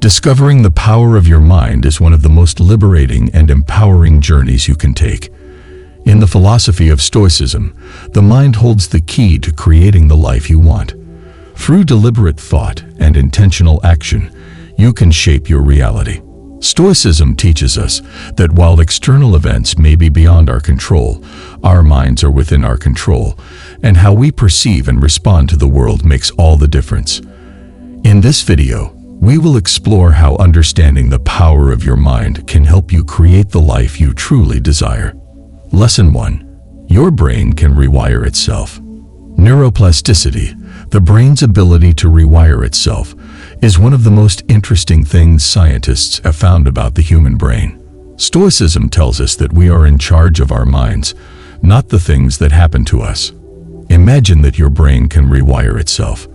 Discovering the power of your mind is one of the most liberating and empowering journeys you can take. In the philosophy of Stoicism, the mind holds the key to creating the life you want. Through deliberate thought and intentional action, you can shape your reality. Stoicism teaches us that while external events may be beyond our control, our minds are within our control, and how we perceive and respond to the world makes all the difference. In this video, we will explore how understanding the power of your mind can help you create the life you truly desire. Lesson 1. Your brain can rewire itself. Neuroplasticity, the brain's ability to rewire itself, is one of the most interesting things scientists have found about the human brain. Stoicism tells us that we are in charge of our minds, not the things that happen to us. Imagine that your brain can rewire itself.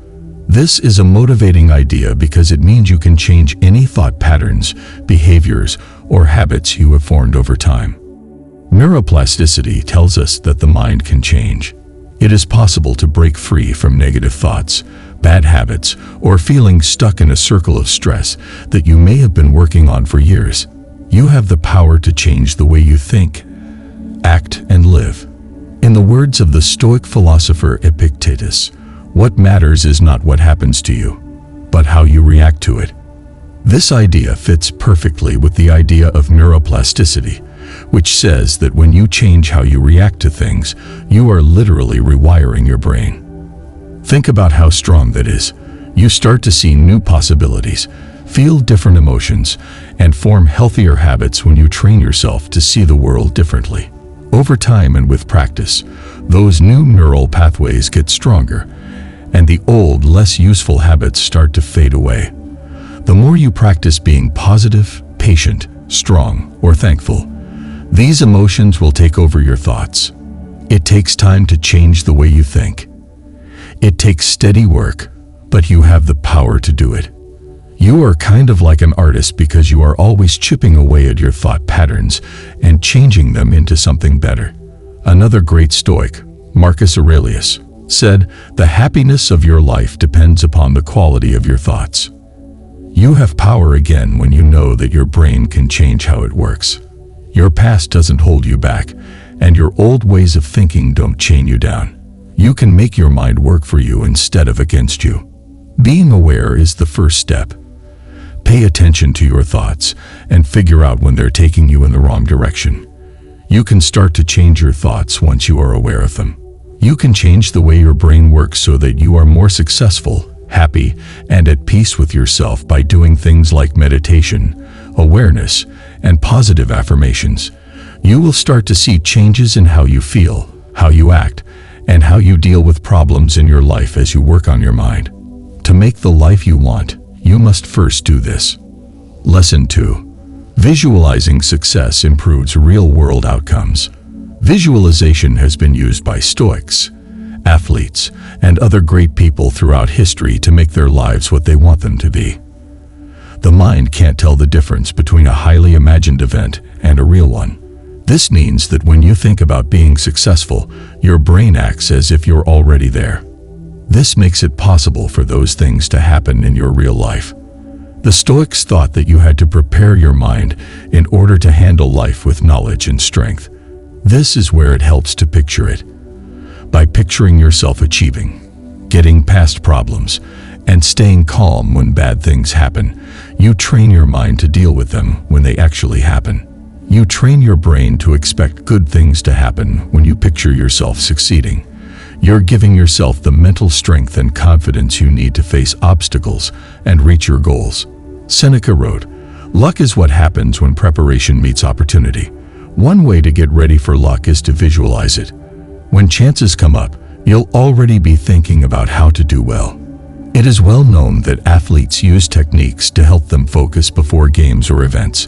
This is a motivating idea because it means you can change any thought patterns, behaviors, or habits you have formed over time. Neuroplasticity tells us that the mind can change. It is possible to break free from negative thoughts, bad habits, or feeling stuck in a circle of stress that you may have been working on for years. You have the power to change the way you think, act, and live. In the words of the Stoic philosopher Epictetus, what matters is not what happens to you, but how you react to it. This idea fits perfectly with the idea of neuroplasticity, which says that when you change how you react to things, you are literally rewiring your brain. Think about how strong that is. You start to see new possibilities, feel different emotions, and form healthier habits when you train yourself to see the world differently. Over time and with practice, those new neural pathways get stronger, and the old, less useful habits start to fade away. The more you practice being positive, patient, strong, or thankful, these emotions will take over your thoughts. It takes time to change the way you think. It takes steady work, but you have the power to do it. You are kind of like an artist because you are always chipping away at your thought patterns and changing them into something better. Another great Stoic, Marcus Aurelius, said, "The happiness of your life depends upon the quality of your thoughts." You have power again when you know that your brain can change how it works. Your past doesn't hold you back, and your old ways of thinking don't chain you down. You can make your mind work for you instead of against you. Being aware is the first step. Pay attention to your thoughts and figure out when they're taking you in the wrong direction. You can start to change your thoughts once you are aware of them. You can change the way your brain works so that you are more successful, happy, and at peace with yourself by doing things like meditation, awareness, and positive affirmations. You will start to see changes in how you feel, how you act, and how you deal with problems in your life as you work on your mind. To make the life you want, you must first do this. Lesson 2. Visualizing success improves real-world outcomes. Visualization has been used by Stoics, athletes, and other great people throughout history to make their lives what they want them to be. The mind can't tell the difference between a highly imagined event and a real one. This means that when you think about being successful, your brain acts as if you're already there. This makes it possible for those things to happen in your real life. The Stoics thought that you had to prepare your mind in order to handle life with knowledge and strength. This is where it helps to picture it. By picturing yourself achieving, getting past problems, and staying calm when bad things happen, you train your mind to deal with them when they actually happen. You train your brain to expect good things to happen when you picture yourself succeeding. You're giving yourself the mental strength and confidence you need to face obstacles and reach your goals. Seneca wrote, "Luck is what happens when preparation meets opportunity." One way to get ready for luck is to visualize it. When chances come up, you'll already be thinking about how to do well. It is well known that athletes use techniques to help them focus before games or events.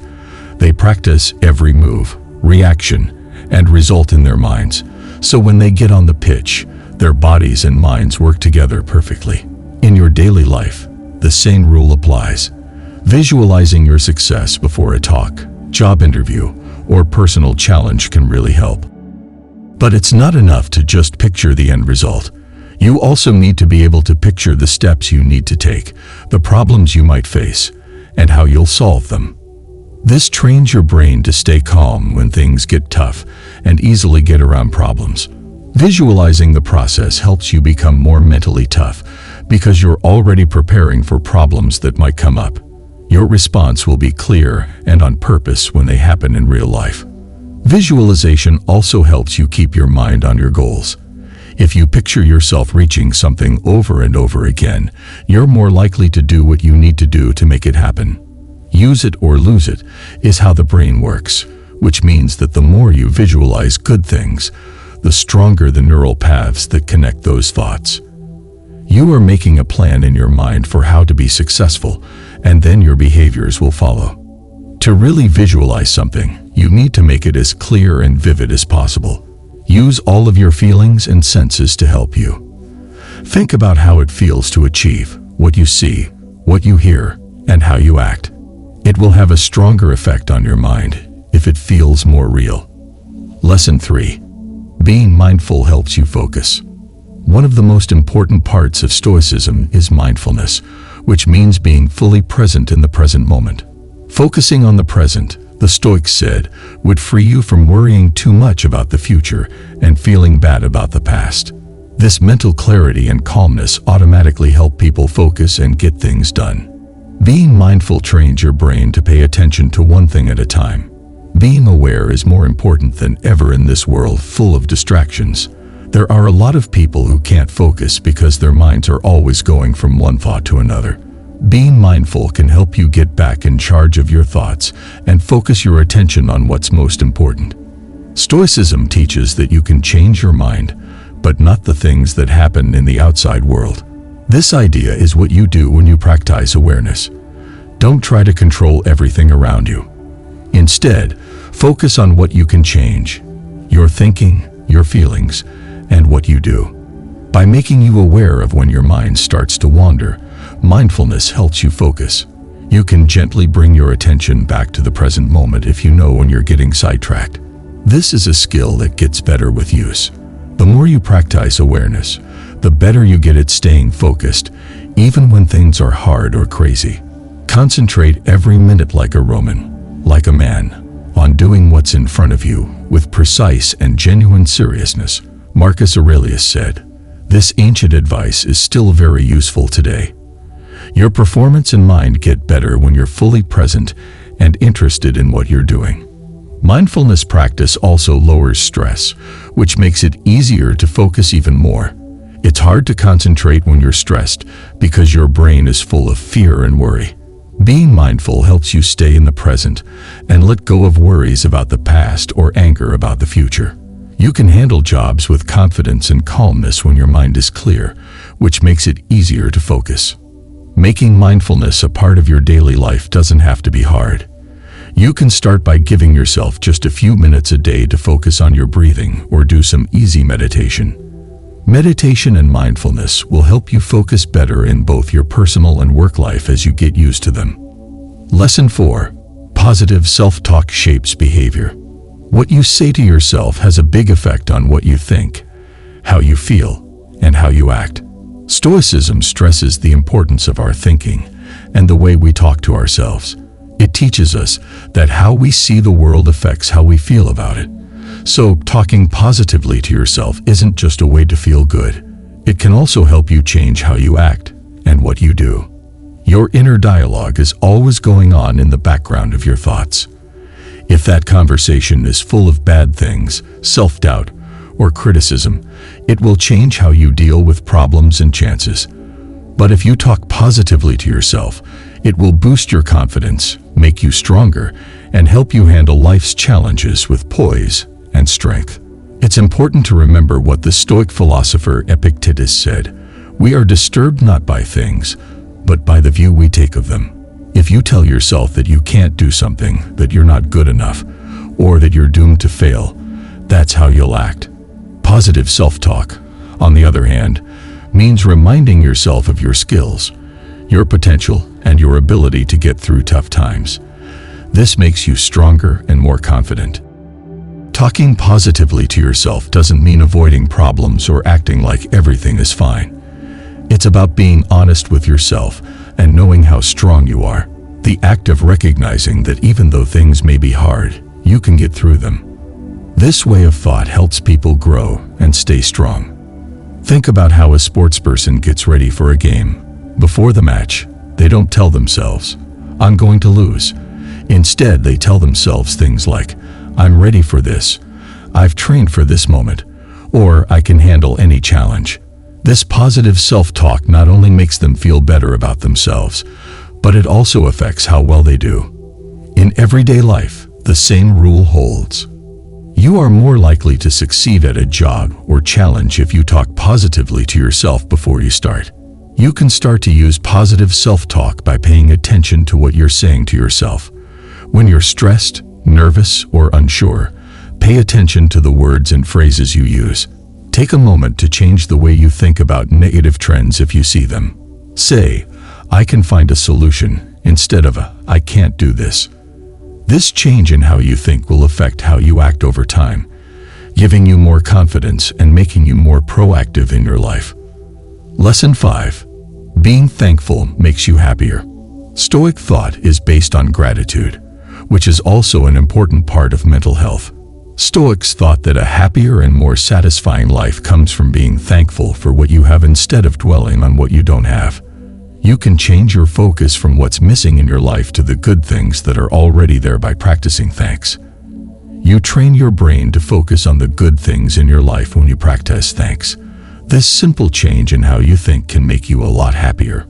They practice every move, reaction, and result in their minds, so when they get on the pitch, their bodies and minds work together perfectly. In your daily life, the same rule applies. Visualizing your success before a talk, job interview, or personal challenge can really help. But it's not enough to just picture the end result. You also need to be able to picture the steps you need to take, the problems you might face, and how you'll solve them. This trains your brain to stay calm when things get tough and easily get around problems. Visualizing the process helps you become more mentally tough because you're already preparing for problems that might come up. Your response will be clear and on purpose when they happen in real life. Visualization also helps you keep your mind on your goals. If you picture yourself reaching something over and over again, you're more likely to do what you need to do to make it happen. Use it or lose it is how the brain works, which means that the more you visualize good things, the stronger the neural paths that connect those thoughts. You are making a plan in your mind for how to be successful, and then your behaviors will follow. To really visualize something, you need to make it as clear and vivid as possible. Use all of your feelings and senses to help you. Think about how it feels to achieve what you see, what you hear, and how you act. It will have a stronger effect on your mind if it feels more real. Lesson 3. Being mindful helps you focus. One of the most important parts of Stoicism is mindfulness, which means being fully present in the present moment. Focusing on the present, the Stoics said, would free you from worrying too much about the future and feeling bad about the past. This mental clarity and calmness automatically help people focus and get things done. Being mindful trains your brain to pay attention to one thing at a time. Being aware is more important than ever in this world full of distractions. There are a lot of people who can't focus because their minds are always going from one thought to another. Being mindful can help you get back in charge of your thoughts and focus your attention on what's most important. Stoicism teaches that you can change your mind, but not the things that happen in the outside world. This idea is what you do when you practice awareness. Don't try to control everything around you. Instead, focus on what you can change: your thinking, your feelings, and what you do. By making you aware of when your mind starts to wander, mindfulness helps you focus. You can gently bring your attention back to the present moment if you know when you're getting sidetracked. This is a skill that gets better with use. The more you practice awareness, the better you get at staying focused, even when things are hard or crazy. Concentrate every minute like a Roman, like a man, on doing what's in front of you with precise and genuine seriousness. Marcus Aurelius said, "This ancient advice is still very useful today." Your performance and mind get better when you're fully present and interested in what you're doing. Mindfulness practice also lowers stress, which makes it easier to focus even more. It's hard to concentrate when you're stressed because your brain is full of fear and worry. Being mindful helps you stay in the present and let go of worries about the past or anger about the future. You can handle jobs with confidence and calmness when your mind is clear, which makes it easier to focus. Making mindfulness a part of your daily life doesn't have to be hard. You can start by giving yourself just a few minutes a day to focus on your breathing or do some easy meditation. Meditation and mindfulness will help you focus better in both your personal and work life as you get used to them. Lesson 4. Positive self-talk shapes behavior. What you say to yourself has a big effect on what you think, how you feel, and how you act. Stoicism stresses the importance of our thinking and the way we talk to ourselves. It teaches us that how we see the world affects how we feel about it. So, talking positively to yourself isn't just a way to feel good. It can also help you change how you act and what you do. Your inner dialogue is always going on in the background of your thoughts. If that conversation is full of bad things, self-doubt, or criticism, it will change how you deal with problems and chances. But if you talk positively to yourself, it will boost your confidence, make you stronger, and help you handle life's challenges with poise and strength. It's important to remember what the Stoic philosopher Epictetus said: "We are disturbed not by things, but by the view we take of them." If you tell yourself that you can't do something, that you're not good enough, or that you're doomed to fail, that's how you'll act. Positive self-talk, on the other hand, means reminding yourself of your skills, your potential, and your ability to get through tough times. This makes you stronger and more confident. Talking positively to yourself doesn't mean avoiding problems or acting like everything is fine. It's about being honest with yourself and knowing how strong you are. the act of recognizing that even though things may be hard, you can get through them. This way of thought helps people grow and stay strong. Think about how a sportsperson gets ready for a game. Before the match, they don't tell themselves, "I'm going to lose." Instead, they tell themselves things like, "I'm ready for this," "I've trained for this moment," or "I can handle any challenge." This positive self-talk not only makes them feel better about themselves, but it also affects how well they do. In everyday life, the same rule holds. You are more likely to succeed at a job or challenge if you talk positively to yourself before you start. You can start to use positive self-talk by paying attention to what you're saying to yourself. When you're stressed, nervous, or unsure, pay attention to the words and phrases you use. Take a moment to change the way you think about negative trends if you see them. Say, "I can find a solution," instead of "I can't do this." This change in how you think will affect how you act over time, giving you more confidence and making you more proactive in your life. Lesson 5. Being thankful makes you happier. Stoic thought is based on gratitude, which is also an important part of mental health. Stoics thought that a happier and more satisfying life comes from being thankful for what you have instead of dwelling on what you don't have. You can change your focus from what's missing in your life to the good things that are already there by practicing thanks. You train your brain to focus on the good things in your life when you practice thanks. This simple change in how you think can make you a lot happier.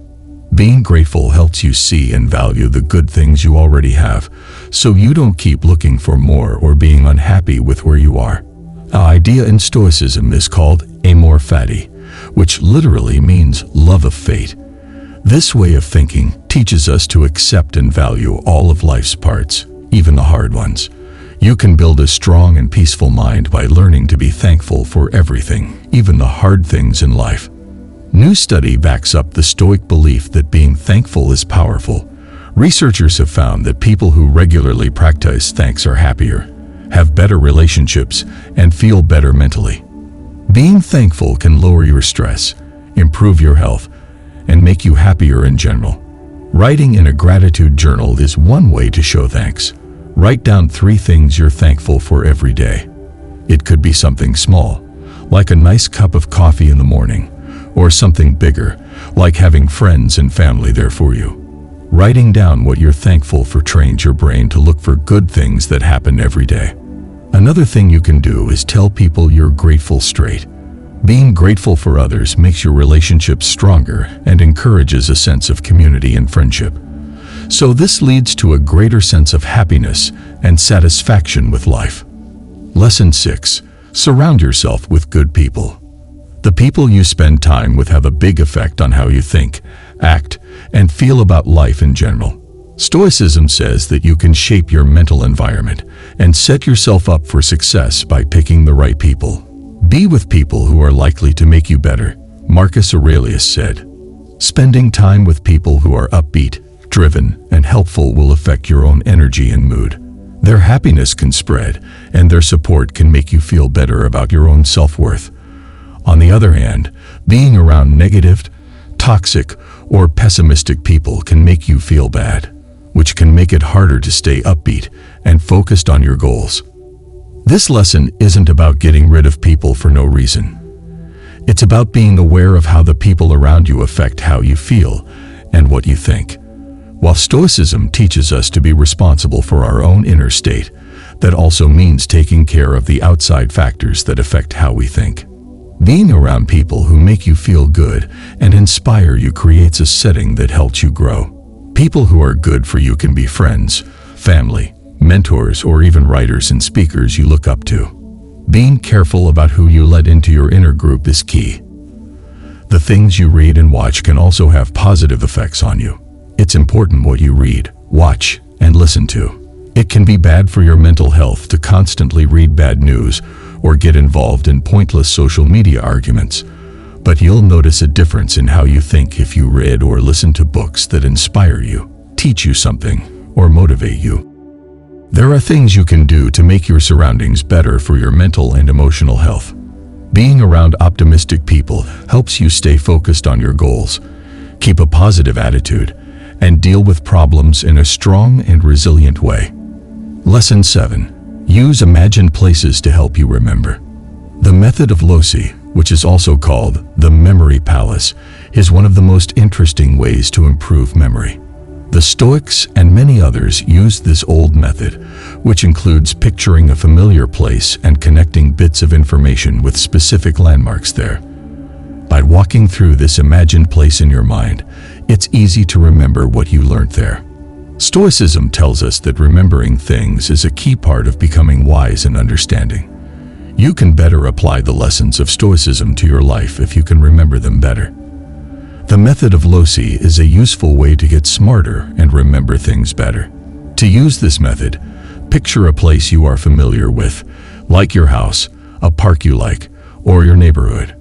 Being grateful helps you see and value the good things you already have, so you don't keep looking for more or being unhappy with where you are. An idea in Stoicism is called amor fati, which literally means love of fate. This way of thinking teaches us to accept and value all of life's parts, even the hard ones. You can build a strong and peaceful mind by learning to be thankful for everything, even the hard things in life. New study backs up the Stoic belief that being thankful is powerful. Researchers have found that people who regularly practice thanks are happier, have better relationships, and feel better mentally. Being thankful can lower your stress, improve your health, and make you happier in general. Writing in a gratitude journal is one way to show thanks. Write down 3 things you're thankful for every day. It could be something small, like a nice cup of coffee in the morning, or something bigger, like having friends and family there for you. Writing down what you're thankful for trains your brain to look for good things that happen every day. Another thing you can do is tell people you're grateful straight. Being grateful for others makes your relationships stronger and encourages a sense of community and friendship. So this leads to a greater sense of happiness and satisfaction with life. Lesson 6. Surround yourself with good people. The people you spend time with have a big effect on how you think, act, and feel about life in general. Stoicism says that you can shape your mental environment and set yourself up for success by picking the right people. Be with people who are likely to make you better, Marcus Aurelius said. Spending time with people who are upbeat, driven, and helpful will affect your own energy and mood. Their happiness can spread, and their support can make you feel better about your own self-worth. On the other hand, being around negative, toxic, or pessimistic people can make you feel bad, which can make it harder to stay upbeat and focused on your goals. This lesson isn't about getting rid of people for no reason. It's about being aware of how the people around you affect how you feel and what you think. While Stoicism teaches us to be responsible for our own inner state, that also means taking care of the outside factors that affect how we think. Being around people who make you feel good and inspire you creates a setting that helps you grow. People who are good for you can be friends, family, mentors, or even writers and speakers you look up to. Being careful about who you let into your inner group is key. The things you read and watch can also have positive effects on you. It's important what you read, watch, and listen to. It can be bad for your mental health to constantly read bad news or get involved in pointless social media arguments, but you'll notice a difference in how you think if you read or listen to books that inspire you, teach you something, or motivate you. There are things you can do to make your surroundings better for your mental and emotional health. Being around optimistic people helps you stay focused on your goals, keep a positive attitude, and deal with problems in a strong and resilient way. Lesson 7. Use imagined places to help you remember. The method of loci, which is also called the memory palace, is one of the most interesting ways to improve memory. The Stoics and many others used this old method, which includes picturing a familiar place and connecting bits of information with specific landmarks there. By walking through this imagined place in your mind, it's easy to remember what you learned there. Stoicism tells us that remembering things is a key part of becoming wise and understanding. You can better apply the lessons of Stoicism to your life if you can remember them better. The method of loci is a useful way to get smarter and remember things better. To use this method, picture a place you are familiar with, like your house, a park you like, or your neighborhood.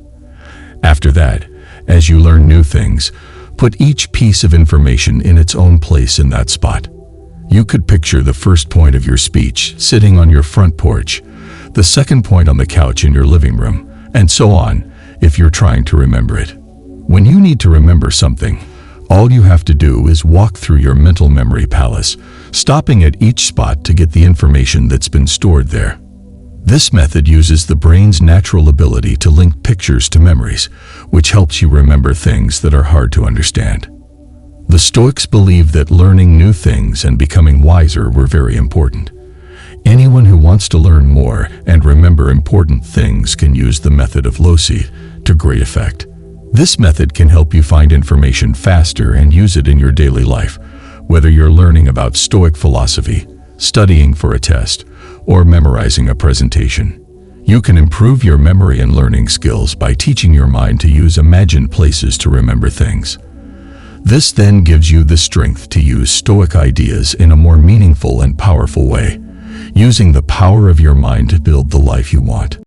After that, as you learn new things, put each piece of information in its own place in that spot. You could picture the first point of your speech sitting on your front porch, the second point on the couch in your living room, and so on, if you're trying to remember it. When you need to remember something, all you have to do is walk through your mental memory palace, stopping at each spot to get the information that's been stored there. This method uses the brain's natural ability to link pictures to memories, which helps you remember things that are hard to understand. The Stoics believed that learning new things and becoming wiser were very important. Anyone who wants to learn more and remember important things can use the method of loci to great effect. This method can help you find information faster and use it in your daily life, whether you're learning about Stoic philosophy, studying for a test, or memorizing a presentation. You can improve your memory and learning skills by teaching your mind to use imagined places to remember things. This then gives you the strength to use Stoic ideas in a more meaningful and powerful way, using the power of your mind to build the life you want.